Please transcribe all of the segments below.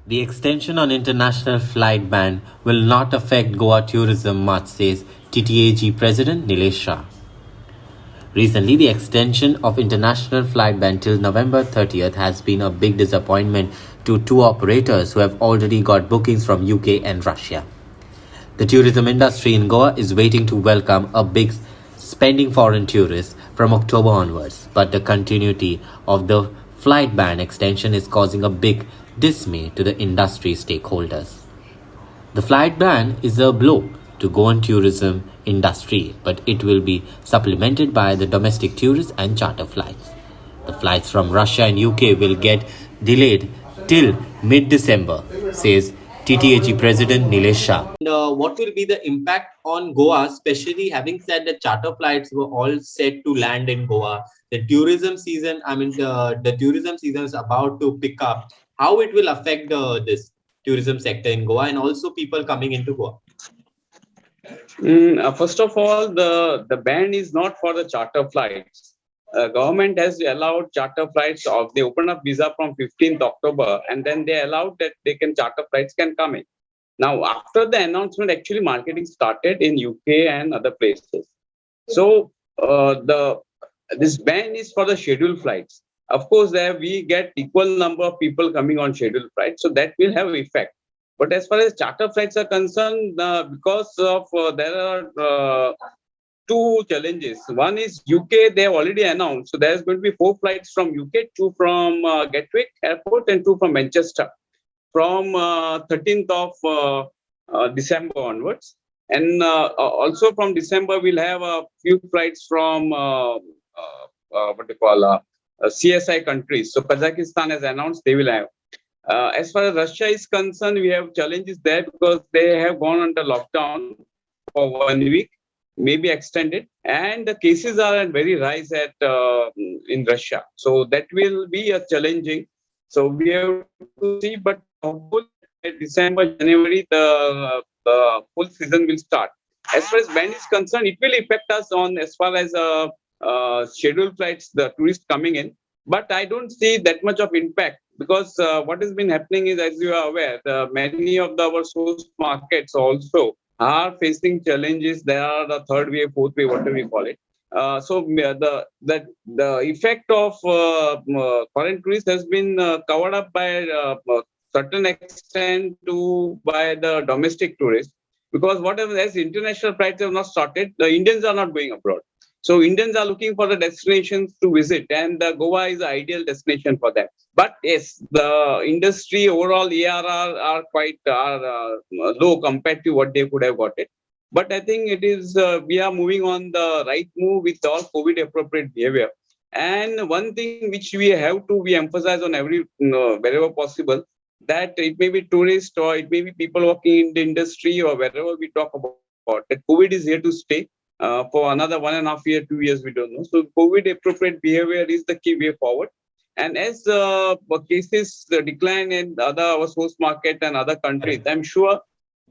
The extension on international flight ban will not affect Goa tourism much, says TTAG President Nilesh Shah. Recently, the extension of international flight ban till November 30th has been a big disappointment to tour operators who have already got bookings from UK and Russia. The tourism industry in Goa is waiting to welcome a big spending foreign tourists from October onwards, but the continuity of the flight ban extension is causing a big dismay to the industry stakeholders. The flight ban is a blow to Goan tourism industry, but it will be supplemented by the domestic tourists and charter flights. The flights from Russia and UK will get delayed till mid-December, says TTAG President Nilesh Shah. And what will be the impact on Goa, especially having said that charter flights were all set to land in Goa? The tourism season, the tourism season is about to pick up. How it will affect this tourism sector in Goa and also people coming into Goa? First of all, the ban is not for the charter flights. Government has allowed charter flights. They opened up visa from 15th October, and then they allowed that charter flights can come in. Now, after the announcement, actually marketing started in UK and other places. So this ban is for the scheduled flights. Of course, there we get equal number of people coming on scheduled flights, so that will have effect. But as far as charter flights are concerned, because of there are two challenges. One is UK, they have already announced. So there's going to be 4 flights from UK, 2 from Gatwick Airport and 2 from Manchester from 13th of December onwards. And also from December, we'll have a few flights from CSI countries. So Kazakhstan has announced they will have. As far as Russia is concerned, we have challenges there because they have gone under lockdown for 1 week, maybe extended, and the cases are at very rise in Russia. So that will be a challenging. So we have to see, but hopefully December, January, the full season will start. As far as ban is concerned, it will affect us on as far as scheduled flights, the tourists coming in. But I don't see that much of impact because what has been happening is, as you are aware, many of our source markets also are facing challenges. There are the third wave, fourth wave, whatever we call it. So the effect of foreign tourists has been covered up by a certain extent by the domestic tourists, because whatever as international flights have not started, the Indians are not going abroad. So Indians are looking for the destinations to visit, and Goa is the ideal destination for them. But yes, the industry overall ARR are quite low compared to what they could have got it. But I think it is we are moving on the right move with all COVID appropriate behavior. And one thing which we emphasize on every wherever possible, that it may be tourists or it may be people working in the industry or wherever we talk about that COVID is here to stay. For another 1.5 years, 2 years, we don't know. So COVID appropriate behavior is the key way forward. And as cases decline in our source market and other countries, I'm sure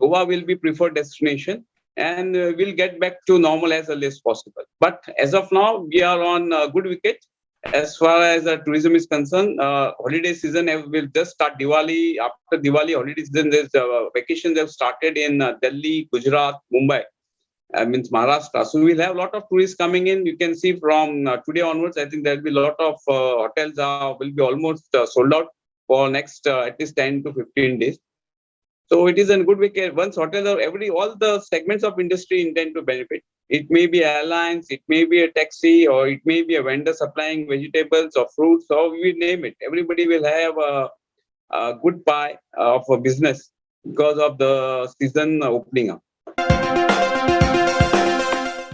Goa will be preferred destination and we'll get back to normal as early as possible. But as of now, we are on a good wicket. As far as tourism is concerned, holiday season will just start Diwali. After Diwali, holiday season, there's vacations have started in Delhi, Gujarat, Mumbai. Means Maharashtra. So we'll have a lot of tourists coming in. You can see from today onwards, I think there'll be a lot of hotels will be almost sold out for next at least 10 to 15 days. So it is a good weekend. Once hotels are all the segments of industry intend to benefit. It may be airlines, it may be a taxi, or it may be a vendor supplying vegetables or fruits, or we name it. Everybody will have a good pie of a business because of the season opening up.